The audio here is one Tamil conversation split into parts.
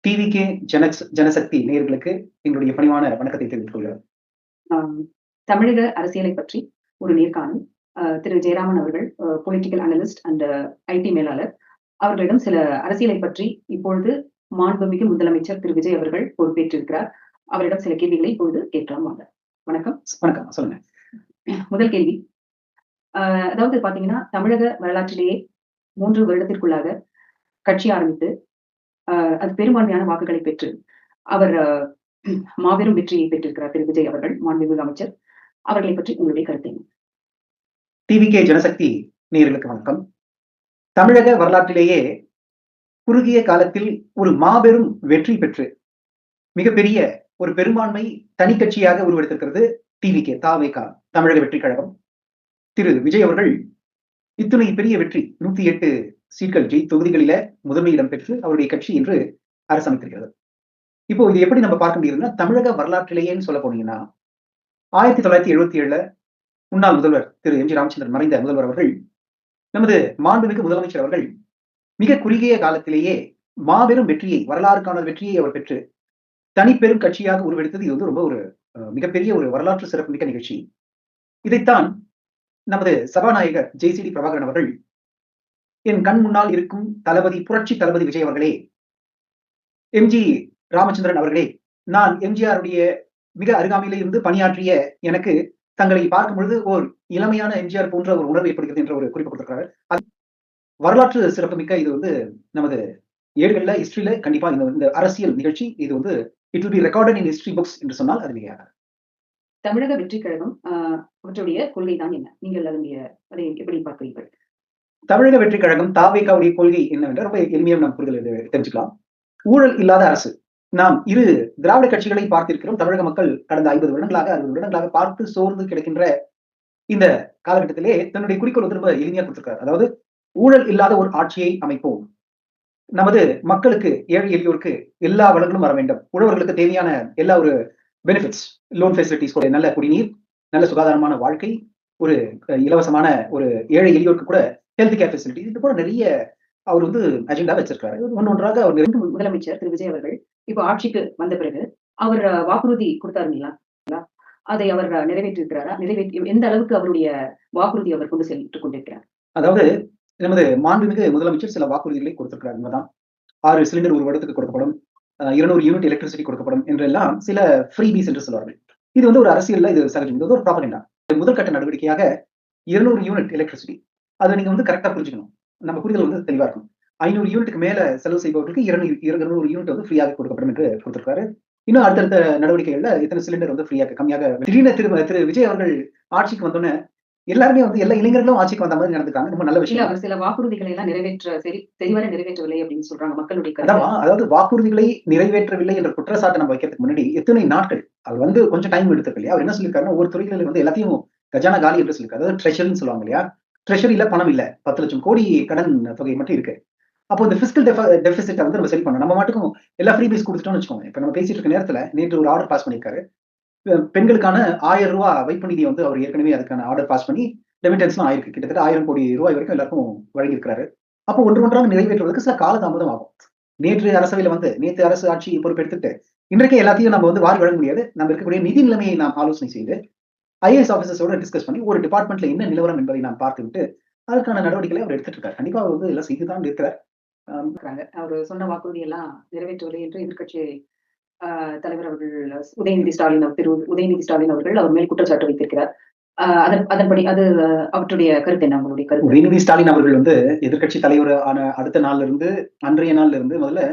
டிவிகே ஜனசக்தி நேயர்களுக்கு எங்களுடைய பணிவான வணக்கத்தை தெரிவித்துக் கொள்கிறோம். தமிழக அரசியலை பற்றி ஒரு நேர்காணல். திரு ஜெயராமன் அவர்கள் பொலிட்டிக்கல் அனலிஸ்ட் அண்ட் ஐடி மேலாளர். அவர்களிடம் சில அரசியலை பற்றி இப்பொழுது மாண்புமிகு முதலமைச்சர் திரு விஜய் அவர்கள் பொறுப்பேற்றிருக்கிறார். அவரிடம் சில கேள்விகளை இப்பொழுது கேட்கலாம். வாங்க. வணக்கம். வணக்கம், சொல்லுங்க. முதல் கேள்வி, அதாவது பாத்தீங்கன்னா தமிழக வரலாற்றிலேயே 3 வருடத்திற்குள்ளாக கட்சி ஆரம்பித்து அது பெரும்பான்மையான வாக்குகளை பெற்று அவர் மாபெரும் வெற்றியை பெற்றிருக்கிறார் திரு விஜய் அவர்கள், மாண்புமிகு அமைச்சர். அவர்களை பற்றி உங்களுடைய கருத்து என்ன? டிவிகே ஜனசக்தி நேயர்களுக்கு வணக்கம். தமிழக வரலாற்றிலேயே குறுகிய காலத்தில் ஒரு மாபெரும் வெற்றி பெற்று மிகப்பெரிய ஒரு பெரும்பான்மை தனி கட்சியாக உருவெடுத்திருக்கிறது டிவிகே தாவேகா தமிழக வெற்றி கழகம். திரு விஜய் அவர்கள் இத்துணை பெரிய வெற்றி 108 சீட்கள் தொகுதிகளில முதன்மையிடம் பெற்று அவருடைய கட்சி இன்று அரசமைத்திருக்கிறது. இப்போ இது எப்படி நம்ம பார்க்க முடியுதுன்னா, தமிழக வரலாற்றிலேயேன்னு சொல்ல போனீங்கன்னா 1977 முன்னாள் முதல்வர் திரு எம் ஜி ராமச்சந்திரன், மறைந்த முதல்வர் அவர்கள், நமது மாண்புமிகு முதலமைச்சர் அவர்கள் மிக குறுகிய காலத்திலேயே மாபெரும் வெற்றியை, வரலாறு காண வெற்றியை அவர் பெற்று தனிப்பெரும் கட்சியாக உருவெடுத்தது. இது வந்து ரொம்ப ஒரு மிகப்பெரிய ஒரு வரலாற்று சிறப்புமிக்க நிகழ்ச்சி. இதைத்தான் நமது சபாநாயகர் ஜே.சி.டி. பிரபாகரன் அவர்கள், என் கண் முன்னால் இருக்கும் தளபதி, புரட்சி தளபதி விஜய் அவர்களே, எம் ஜி ராமச்சந்திரன் அவர்களே, நான் எம்ஜிஆருடைய மிக அருகாமையிலே இருந்து பணியாற்றிய எனக்கு தங்களை பார்க்கும் பொழுது ஓர் இளமையான எம்ஜிஆர் போன்ற ஒரு உணர்வு ஏற்படுகிறது என்ற ஒரு குறிப்பு கொடுத்திருக்கிறார். அது வரலாற்று சிறப்புமிக்க. இது வந்து நமது ஏடுகள்ல, ஹிஸ்டரியில கண்டிப்பா இந்த அரசியல் நிகழ்ச்சி இது வந்து it will be recorded in history books என்று சொன்னால் அது மிகையாக. தமிழக வெற்றி கழகம் அவற்றுடைய கொள்கை தான் என்ன? நீங்கள் அதை எப்படி பார்க்கிறீர்கள்? தமிழக வெற்றி கழகம் தாவேகாவுடைய கொள்கை என்னவென்றால் ரொம்ப எளிமையாக நாம் புரிதல் தெரிஞ்சுக்கலாம். ஊழல் இல்லாத அரசு. நாம் இரு திராவிட கட்சிகளை பார்த்திருக்கிறோம். தமிழக மக்கள் கடந்த 50 வருடங்களாக 60 வருடங்களாக பார்த்து சோர்ந்து கிடைக்கின்ற இந்த காலகட்டத்திலே தன்னுடைய குறிக்கோள் வந்து ரொம்ப எளிமையா கொடுத்திருக்காரு. அதாவது ஊழல் இல்லாத ஒரு ஆட்சியை அமைப்போம், நமது மக்களுக்கு, ஏழை எளியோருக்கு எல்லா வளங்களும் வர வேண்டும், உழவர்களுக்கு தேவையான எல்லா ஒரு பெனிஃபிட்ஸ், லோன் ஃபெசிலிட்டிஸ், கூட நல்ல குடிநீர், நல்ல சுகாதாரமான வாழ்க்கை, ஒரு இலவசமான ஒரு ஏழை எளியோருக்கு கூட ஹெல்த் கேர் ஃபெசிலிட்டி, இது போல நிறைய அவர் வந்து அஜெண்டா வச்சிருக்காரு. ஒன்றொன்றாக அவர் முதலமைச்சர் திரு விஜய் அவர்கள் இப்போ ஆட்சிக்கு வந்த பிறகு அவர் வாக்குறுதி கொடுத்தாருங்களா? அதை அவர் நிறைவேற்றிருக்கிறாரா? எந்த அளவுக்கு அவருடைய வாக்குறுதி அவர் கொண்டு சென்று கொண்டிருக்கிறார்? அதாவது நமது மாண்புமிகு முதலமைச்சர் சில வாக்குறுதிகளை கொடுத்திருக்கிறார். உண்மைதான். 6 சிலிண்டர் ஒரு வருடத்துக்கு கொடுக்கப்படும், 200 யூனிட் எலக்ட்ரிசிட்டி கொடுக்கப்படும் என்றெல்லாம் சில ஃப்ரீபீஸ் என்று சொல்வார்கள். இது வந்து ஒரு அரசியல்ல இது சகஜம். இது ஒரு ப்ராபகண்டா. முதல் கட்ட நடவடிக்கையாக 200 யூனிட் எலக்ட்ரிசிட்டி, அதை நீங்க வந்து கரெக்டா புரிஞ்சுக்கணும். நம்ம புரிதல் வந்து தெளிவா இருக்கும். 500 யூனிட்டுக்கு மேல செலவு செய்பவர்களுக்கு 200 யூனிட் வந்து ஃப்ரீயாக கொடுக்கப்படும் என்று கொடுத்திருக்காரு. இன்னும் அடுத்தடுத்த நடவடிக்கைகள்ல எத்தனை சிலிண்டர் வந்து ஃப்ரீயாக கம்மியாக. திடீர்னு திரு விஜய் அவர்கள் ஆட்சிக்கு வந்தோன்னே எல்லாருமே வந்து எல்லா இளைஞர்களும் ஆட்சிக்கு வந்த மாதிரி நடந்துக்காங்க. ரொம்ப நல்ல விஷயம். அவர் சில வாக்குறுதிகளை எல்லாம் தெளிவாக நிறைவேற்றவில்லை அப்படின்னு சொல்றாங்க மக்களுடைய. அதாவது வாக்குறுதிகளை நிறைவேற்றவில்லை என்ற குற்றச்சாட்டை நம்ம வைக்கிறதுக்கு முன்னாடி எத்தனை நாட்கள் அவர் வந்து கொஞ்சம் டைம் எடுத்துருக்கு இல்லையா? அவர் என்ன சொல்லியிருக்காருன்னா, ஒரு துறைகளில் வந்து எல்லாத்தையும் கஜானா காலி என்று சொல்லியிருக்காரு. அதாவது ட்ரெஷரின்னு சொல்லுவாங்க இல்லையா? ட்ரெஷரியில பணம் இல்ல, 10 லட்சம் கோடி கடன் தொகை மட்டும் இருக்கு. அப்போ இந்த பிஸ்கல் டெபிசிட்டை வந்து நம்ம சரி பண்ணணும். நம்ம மட்டும் எல்லா ஃப்ரீபீஸ் கொடுத்துட்டோம்னு வச்சுக்கோங்க. இப்ப நம்ம பேசிட்டு இருக்க நேரத்துல நேற்று ஒரு ஆர்டர் பாஸ் பண்ணியிருக்காரு. பெண்களுக்கான 1000 ரூபாய் வைப்பு நிதியை வந்து அவர் ஏற்கனவே அதுக்கான ஆர்டர் பாஸ் பண்ணி ரெமிட்டன்ஸ்லாம் ஆயிருக்கு. கிட்டத்தட்ட 1000 கோடி ரூபாய் வரைக்கும் எல்லாருக்கும் வழங்கியிருக்கிறாரு. அப்போ ஒன்றாக நிறைவேற்றுவதற்கு சில காலதாமதம் ஆகும். நேற்று அரசு ஆட்சி பொறுப்பெடுத்துட்டு இன்றைக்கே எல்லாத்தையும் நம்ம வந்து வாரி வழங்க முடியாது. நம்ம இருக்கக்கூடிய நிதி நிலைமையை நாம் ஆலோசனை செய்து ஐஏஎஸ் ஆபீசர்ஸோட டிஸ்கஸ் பண்ணி ஒரு டிபார்ட்மெண்ட்ல என்ன நிலவரம் என்பதை நாம் பார்த்துவிட்டு அதுக்கான நடவடிக்கைகளை அவர் எடுத்துட்டு இருக்காரு. கண்டிப்பா அவர் வந்து எல்லாம் செய்துதான் இருக்கிறார். அவர் சொன்ன வாக்குறுதி எல்லாம் நிறைவேற்றவில்லை என்று எதிர்கட்சி தலைவர் அவர்கள் உதயநிதி ஸ்டாலின் அவர்கள் அவர் மேல் குற்றச்சாட்டு வைத்திருக்கிறார். அதன்படி அது அவற்றுடைய கருத்து என்ன? உங்களுடைய கருத்து? உதயநிதி ஸ்டாலின் அவர்கள் வந்து எதிர்கட்சி தலைவர் ஆன அடுத்த நாள்ல இருந்து, அன்றைய நாள்ல இருந்து முதல்ல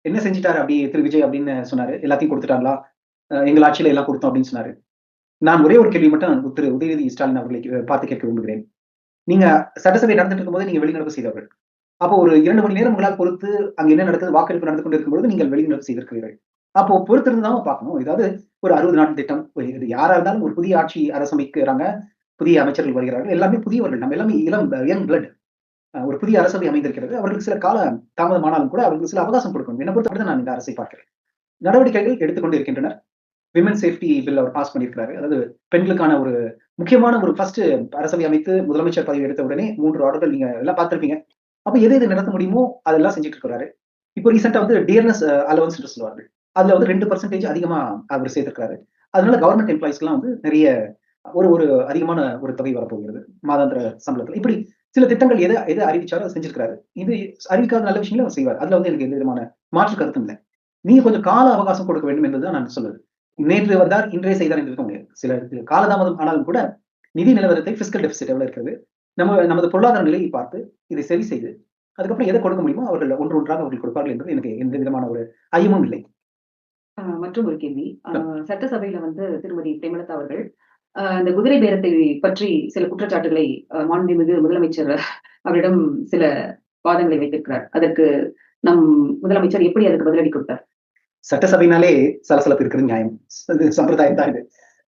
என்ன செஞ்சிட்டாரு அப்படி திரு விஜய் அப்படின்னு சொன்னாரு. எல்லாத்தையும் கொடுத்துட்டாங்களா? எங்கள் ஆட்சியில எல்லாம் கொடுத்தோம் அப்படின்னு சொன்னாரு. நான் ஒரே ஒரு கேள்வி மட்டும் திரு உதயநிதி ஸ்டாலின் அவர்களை பார்த்து கேட்க விரும்புகிறேன். நீங்க சட்டசபை நடந்துட்டு இருக்கும்போது நீங்க வெளிநடப்பு செய்தவர்கள். அப்போ ஒரு 2 மணி நேரம் உங்களால் பொறுத்து அங்க என்ன நடக்குது, வாக்கெடுப்பு நடந்து கொண்டு இருக்கும்போது நீங்கள் வெளிநடப்பு செய்திருக்கிறீர்கள். அப்போ பொறுத்திருந்துதான் பார்க்கணும். ஏதாவது ஒரு 60 நாள் திட்டம், இது யாரா இருந்தாலும் ஒரு புதிய ஆட்சி அரசமைக்கிறாங்க, புதிய அமைச்சர்கள் வருகிறார்கள், எல்லாமே புதியவர்கள், நம்ம எல்லாமே யங் பிளட். ஒரு புதிய அரசவை அமைந்திருக்கிறது. அவர்களுக்கு சில கால தாமதமானாலும் கூட அவர்களுக்கு சில அவகாசம் கொடுக்கணும். என்னை பொறுத்தவரை நான் இந்த அரசை பார்க்கிறேன். நடவடிக்கைகள் எடுத்துக்கொண்டு இருக்கின்றனர். விமன் சேஃப்டி பில் அவர் பாஸ் பண்ணியிருக்கிறாரு. அதாவது பெண்களுக்கான ஒரு முக்கியமான ஒரு ஃபர்ஸ்ட் அரசவை அமைத்து முதலமைச்சர் பதவி எடுத்த உடனே 3 ஆர்டர்கள் நீங்க எல்லாம் பார்த்திருப்பீங்க. அப்ப எது நடத்த முடியுமோ அதெல்லாம் செஞ்சுட்டு இருக்கிறாரு. இப்ப இப்போ ரீசெண்டா வந்து டியர்னஸ் அலவன்ஸ் என்று சொல்லுவார்கள். அதுல வந்து 2% அதிகமா அவர் சேர்த்திருக்காரு. அதனால கவர்ன்மெண்ட் எம்ப்ளாயீஸ்க்குலாம் வந்து நிறைய ஒரு ஒரு அதிகமான ஒரு தொகை வரப்போகிறது மாதாந்திர சம்பளத்துல. இப்படி சில திட்டங்கள் எத எத அறிவிச்சாரோ அதை செஞ்சிருக்காரு. இது அறிவிக்காத நல்ல விஷயங்களும் அவர் செய்வார். அதுல வந்து எனக்கு எந்த விதமான மாற்று கருத்தும் இல்லை. நீங்க கொஞ்சம் கால அவகாசம் கொடுக்க வேண்டும் என்பதுதான் நான் சொல்வது. நேற்று வந்தார், இன்றே செய்தார் என்று இருக்க முடியாது. சில காலதாமதம் ஆனாலும் கூட நிதி நிலவரத்தை பிஸ்கல் டெபிசிட் எவ்வளவு இருக்கிறது, நமது பொருளாதார நிலையை பார்த்து இதை சரி செய்து அதுக்கப்புறம் எதை கொடுக்க முடியுமோ அவர்கள் ஒன்று ஒன்றாக அவர்கள் கொடுப்பார்கள் என்பது எனக்கு எந்த விதமான ஒரு ஐயமும் இல்லை. மற்றும் ஒரு கேள்வி. சட்டசபையில வந்து திருமதி பிரேமலதா அவர்கள் இந்த குதிரை பேரத்தை பற்றி சில குற்றச்சாட்டுகளை மாண்புமிகு முதலமைச்சர் அவரிடம் சில வாதங்களை வைத்திருக்கிறார். அதற்கு நம் முதலமைச்சர் எப்படி அதுக்கு பதிலடி கொடுத்தார்? சட்டசபையினாலே சலசலப்பு இருக்கிறது நியாயம். சம்பிரதாயம் தான் இது.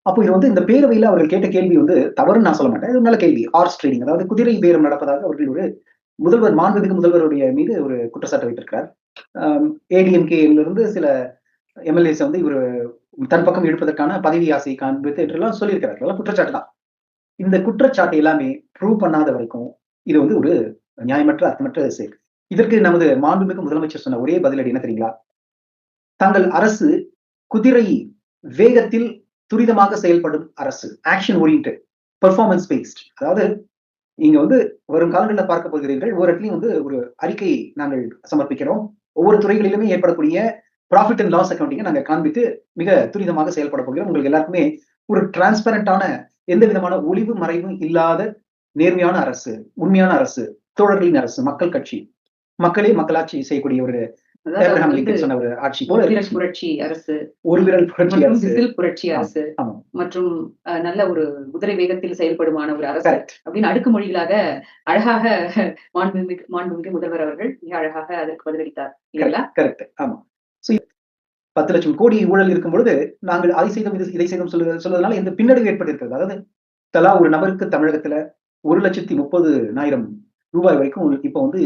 அப்போ இது வந்து இந்த பேரவையில அவர்கள் கேட்ட கேள்வி வந்து தவறுன்னு நான் சொல்ல மாட்டேன். இது நல்ல கேள்வி. ஹார்ஸ் ட்ரேடிங், அதாவது குதிரை பேரம் நடப்பதாக அவர்கள் ஒரு மாண்புமிகு முதல்வருடைய மீது ஒரு குற்றச்சாட்டு வைத்திருக்கிறார். ஏடிஎம்கேலிருந்து சில எம்எல்ஏஸ் வந்து இவர் தன் பக்கம் இழுப்பதற்கான பதவி ஆசை காண்பித்து என்றெல்லாம் சொல்லியிருக்கிறார். அதெல்லாம் குற்றச்சாட்டு தான். இந்த குற்றச்சாட்டு எல்லாமே ப்ரூவ் பண்ணாத வரைக்கும் இது வந்து ஒரு நியாயமற்ற அர்த்தமற்ற செயல். இதற்கு நமது மாண்புமிகு முதலமைச்சர் சொன்ன ஒரே பதிலடி என்ன தெரியுங்களா? தங்கள் அரசு குதிரை வேகத்தில் துரிதமாக செயல்படும் அரசு, ஆக்ஷன் ஓரியன்டட், பெர்ஃபார்மன்ஸ் பேஸ்ட். அதாவது நீங்க வந்து வரும் காலங்களில் பார்க்க போகிறீர்கள், ஒவ்வொரு இடத்துலையும் வந்து ஒரு அறிக்கை நாங்கள் சமர்ப்பிக்கிறோம். ஒவ்வொரு துறைகளிலுமே ஏற்படக்கூடிய ப்ராஃபிட் அண்ட் லாஸ் அக்கௌண்டிங்கை நாங்கள் காண்பித்து மிக துரிதமாக செயல்பட போகிறோம். உங்களுக்கு எல்லாருக்குமே ஒரு டிரான்ஸ்பரண்டான, எந்த விதமான ஒளிவு மறைவும் இல்லாத நேர்மையான அரசு, உண்மையான அரசு, தோழர்களின் அரசு, மக்கள் கட்சி, மக்களே மக்களாட்சி செய்யக்கூடிய ஒரு சொன்ன ஒரு ஆட்சி போல புரட்சி அரசு, ஒரு விரல் புரட்சி அரசு, புரட்சி அரசு மற்றும் நல்ல ஒரு குதிரை வேகத்தில் செயல்படுமான ஒரு அரசு அப்படின்னு அடுக்கு மொழிகளாக அழகாக மாண்புமிகு முதல்வர் அவர்கள் மிக அழகாக அதற்கு பதிலளித்தார் இல்லைங்களா? கரெக்ட். ஆமா. 10 லட்சம் கோடி ஊழல் இருக்கும் பொழுது நாங்கள் அதை செய்தோம் இதை செய்தோம் சொல்வதனால எந்த பின்னடைவு ஏற்பட்டிருக்கிறது. அதாவது தலா ஒரு நபருக்கு தமிழகத்துல 1,30,000 ரூபாய் வரைக்கும் இப்ப வந்து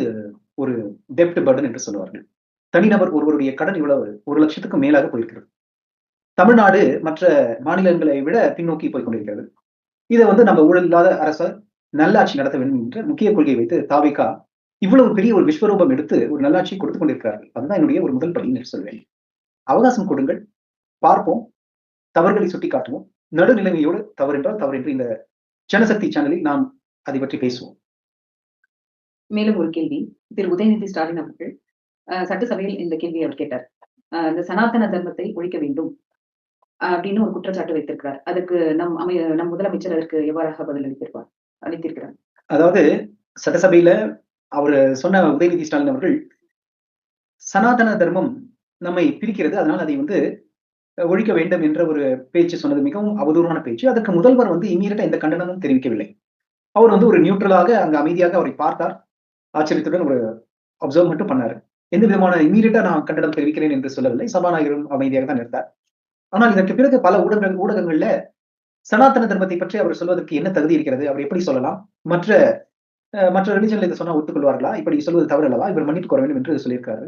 ஒரு டெப்ட் பர்டன் என்று சொல்லுவார்கள். தனிநபர் ஒருவருடைய கடன் இவ்வளவு 1 லட்சத்துக்கும் மேலாக போயிருக்கிறது. தமிழ்நாடு மற்ற மாநிலங்களை விட பின்னோக்கி போய் கொண்டிருக்கிறது. இதை வந்து நம்ம ஊழல் இல்லாத அரசு நல்லாட்சி நடத்த வேண்டும் என்ற முக்கிய கொள்கையை வைத்து தாவேகா இவ்வளவு பெரிய ஒரு விஸ்வரூபம் எடுத்து ஒரு நல்லாட்சி கொடுத்துக் கொண்டிருக்கிறார்கள். அதுதான் என்னுடைய ஒரு முதல் படி என்று சொல்வேன். அவகாசம் கொடுங்கள், பார்ப்போம், தவறுகளை சுட்டி காட்டுவோம். நடுநிலைமையோடு தவறு என்றால் தவறு என்று இந்த ஜனசக்தி சேனலில் நாம் அதை பற்றி பேசுவோம். மேலும் ஒரு கேள்வி. திரு உதயநிதி ஸ்டாலின் அவர்கள் சட்டசபையில் இந்த கேள்வியை அவர் கேட்டார். இந்த சனாதன தர்மத்தை ஒழிக்க வேண்டும் அப்படின்னு ஒரு குற்றச்சாட்டு வைத்திருக்கிறார். அதுக்கு நம் முதலமைச்சர் அதற்கு எவ்வாறாக பதில் அளித்திருக்கிறார்? அதாவது சட்டசபையில அவர் சொன்ன உதயநிதி ஸ்டாலின் அவர்கள், சனாதன தர்மம் நம்மை பிரிக்கிறது, அதனால் அதை வந்து ஒழிக்க வேண்டும் என்ற ஒரு பேச்சு சொன்னது மிகவும் அவதூறான பேச்சு. அதற்கு முதல்வர் வந்து இமீடியட்டா எந்த கண்டனமும் தெரிவிக்கவில்லை. அவர் வந்து ஒரு நியூட்ரலாக அங்கு அமைதியாக அவரை பார்த்தார். ஆச்சரியத்துடன் ஒரு அப்சர்வ் மட்டும் பண்ணாரு. எந்த விதமான இமீடியட்டா நான் கண்டனம் தெரிவிக்கிறேன் என்று சொல்லவில்லை. சபாநாயகரும் அமைதியாக தான் இருந்தார். ஆனால் இதற்கு பிறகு பல ஊடகங்கள்ல சனாதன தர்மத்தை பற்றி அவர் சொல்வதற்கு என்ன தகுதி இருக்கிறது, அவர் எப்படி சொல்லலாம், மற்ற ரிலிஜன்ல இதை சொன்னா ஒத்துக்கொள்வார்களா, இப்படி சொல்வது தவறு அல்லவா, இவர் மன்னிப்பு கோர வேண்டும் என்று சொல்லியிருக்காரு.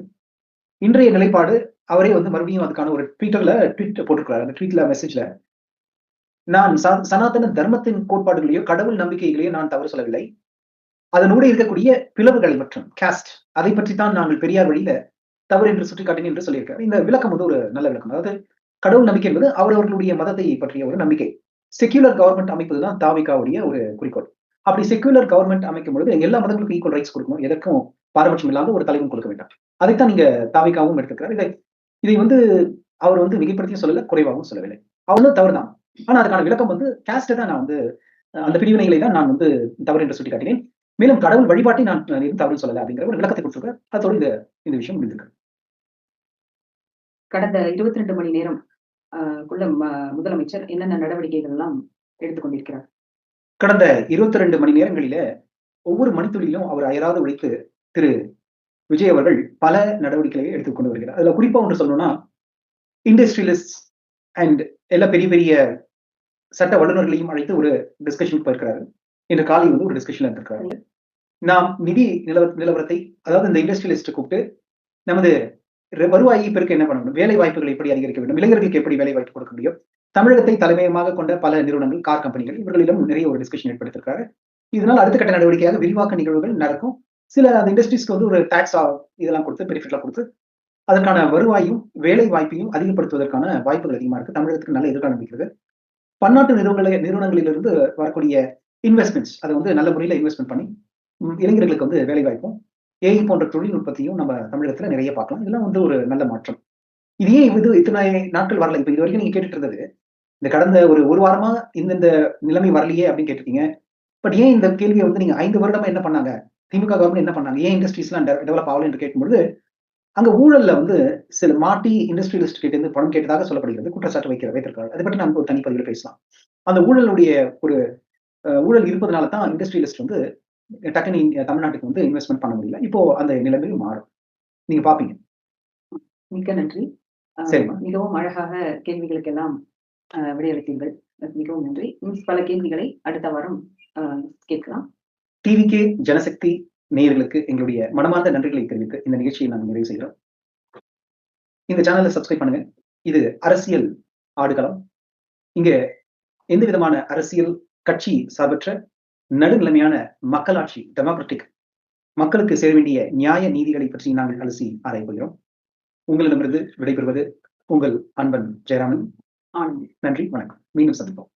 இன்றைய நிலைப்பாடு அவரே வந்து மறுபடியும் அதுக்கான ஒரு ட்வீட் போட்டிருக்கிறார். அந்த ட்வீட்ல மெசேஜ்ல, நான் சனாதன தர்மத்தின் கோட்பாடுகளையோ கடவுள் நம்பிக்கைகளையோ நான் தவறு சொல்லவில்லை. அதனோடு இருக்கக்கூடிய பிளவுகளை மற்றும் காஸ்ட், அதை பற்றித்தான் நாங்கள் பெரியார் வழியில தவறு என்று சுட்டிக்காட்டினேன் என்று சொல்லியிருக்காரு. இந்த விளக்கம் வந்து ஒரு நல்ல விளக்கம். அதாவது கடவுள் நம்பிக்கை என்பது அவரவர்களுடைய மதத்தை பற்றிய ஒரு நம்பிக்கை. செக்யூலர் கவர்மெண்ட் அமைப்பதுதான் தாவேகாவுடைய ஒரு குறிக்கோள். அப்படி செக்யூலர் கவர்மெண்ட் அமைக்கும் பொழுது எல்லா மதங்களுக்கும் ஈக்குவல் ரைட்ஸ் கொடுக்கணும், எதற்கும் பாரபட்சம் இல்லாத ஒரு தலைவன் கொடுக்க வேண்டாம். அதைத்தான் நீங்க தாவேகாவும் எடுத்துக்கிறார். இதை வந்து அவர் வந்து மிகைப்படுத்தியும் சொல்லல, குறைவாகவும் சொல்லவில்லை. அவனும் தவறுதான். ஆனா அதுக்கான விளக்கம் வந்து காஸ்ட் தான், நான் வந்து அந்த பிரிவினைகளை தான் நான் வந்து தவறு என்று சுட்டி காட்டினேன். மேலும் கடவுள் வழிபாட்டை நான் தவறு சொல்லல அப்படிங்கிற ஒரு விளக்கத்தை கொடுத்திருக்கார். அதோடு இந்த விஷயம் முடிந்திருக்கு. கடந்த 22 மணி நேரம் முதலமைச்சர் என்னென்ன நடவடிக்கைகள் எல்லாம் எடுத்துக்கொண்டிருக்கிறார்? கடந்த 22 மணி நேரங்களில ஒவ்வொரு மணித்துளியிலும் அவர் அயராது உழைத்து திரு விஜய் அவர்கள் பல நடவடிக்கைகளை எடுத்துக்கொண்டு வருகிறார். அதுல குறிப்பா ஒன்று சொல்லணும்னா, இண்டஸ்ட்ரியலிஸ்ட் அண்ட் எல்லா பெரிய பெரிய சட்ட வல்லுநர்களையும் அழைத்து ஒரு டிஸ்கஷன் போயிருக்கிறாரு. இன்று காலை வந்து ஒரு டிஸ்கஷன்ல இருந்திருக்காரு. நாம் நிதி நிலவரத்தை, அதாவது இந்த இண்டஸ்ட்ரியலிஸ்ட் கூப்பிட்டு நமது வருவாயை பெருக்க என்ன பண்ணணும், வேலை வாய்ப்புகளை எப்படி அதிகரிக்க வேண்டும், இளைஞர்களுக்கு எப்படி வேலை வாய்ப்பு கொடுக்க முடியும், தமிழகத்தை தலைமையமாக கொண்ட பல நிறுவனங்கள், கார் கம்பெனிகள், இவர்களிடம் நிறைய ஒரு டிஸ்கஷன் ஏற்படுத்திருக்காரு. இதனால் அடுத்த கட்ட நடவடிக்கையாக விரிவாக்க நிகழ்வுகள் நடக்கும். சில அந்த இண்டஸ்ட்ரீஸ்க்கு வந்து ஒரு டாக்ஸ் இதெல்லாம் கொடுத்து பெனிஃபிட்லாம் கொடுத்து அதற்கான வருவாயும் வேலை வாய்ப்பையும் அதிகப்படுத்துவதற்கான வாய்ப்புகள் அதிகமா இருக்கு. தமிழகத்துக்கு நல்ல எதிர்காலம் இருக்கிறது. பன்னாட்டு நிறுவனங்களிலிருந்து வரக்கூடிய இன்வெஸ்ட்மெண்ட்ஸ் அதை வந்து நல்ல முறையில் இன்வெஸ்ட்மெண்ட் பண்ணி இளைஞர்களுக்கு வந்து வேலை வாய்ப்பும் ஏஐ போன்ற தொழில்நுட்பத்தையும் நம்ம தமிழகத்துல நிறைய பார்க்கலாம். இதெல்லாம் வந்து ஒரு நல்ல மாற்றம். இது ஏன் இது இத்தனை நாட்கள் வரல? இப்ப இது வரைக்கும் நீங்க கேட்டுட்டு இருந்தது இந்த கடந்த ஒரு வாரமா இந்த நிலைமை வரலையே அப்படின்னு கேட்டிருக்கீங்க. பட் ஏன் இந்த கேள்வியை வந்து நீங்க 5 வருடமா என்ன பண்ணாங்க? திமுக கவர்மெண்ட் என்ன பண்ணாங்க? ஏன் இண்டஸ்ட்ரீஸ்லாம் டெவலப் ஆகல என்று கேட்கும்பொழுது, அங்க ஊழல்ல வந்து சில மாட்டி இண்டஸ்ட்ரியலிஸ்ட் கிட்ட இருந்து பணம் கேட்டதாக சொல்லப்படுகிறது. குற்றச்சாட்டு வைத்திருக்காங்க. அதை பற்றி நம்ம ஒரு தனிப்பதிவில் பேசலாம். அந்த ஊழலுடைய ஒரு ஊழல் இருப்பதனால தான் இண்டஸ்ட்ரியலிஸ்ட் வந்து டக்குனு தமிழ்நாட்டுக்கு வந்து இன்வெஸ்ட்மெண்ட் பண்ண முடியல. இப்போ அந்த நிலைமை மாறும். நீங்க பாப்பீங்க. மிக்க நன்றி. சரிம்மா. மிகவும் அழகாக கேள்விகளுக்கெல்லாம் விடையளித்தீர்கள். மிகவும் நன்றி. பல கேள்விகளை அடுத்த வாரம் கேட்கலாம். டிவிகே ஜனசக்தி நேயர்களுக்கு எங்களுடைய மனமார்ந்த நன்றிகளை தெரிவித்து இந்த நிகழ்ச்சியை நாங்கள் நிறைவு செய்கிறோம். இந்த சேனலை சப்ஸ்கிரைப் பண்ணுங்க. இது அரசியல் ஆடுகளம். இங்க எந்த விதமான அரசியல் கட்சி சார்பற்ற நடுநிலைமையான மக்களாட்சி டெமோக்ராட்டிக் மக்களுக்கு சேர வேண்டிய நியாய நீதிகளை பற்றி நாங்கள் அலசி ஆராயப்படுகிறோம். உங்களிடமிருந்து விடைபெறுவது உங்கள் அன்பன் ஜெயராமன். நன்றி, வணக்கம். மீண்டும் சந்திப்போம்.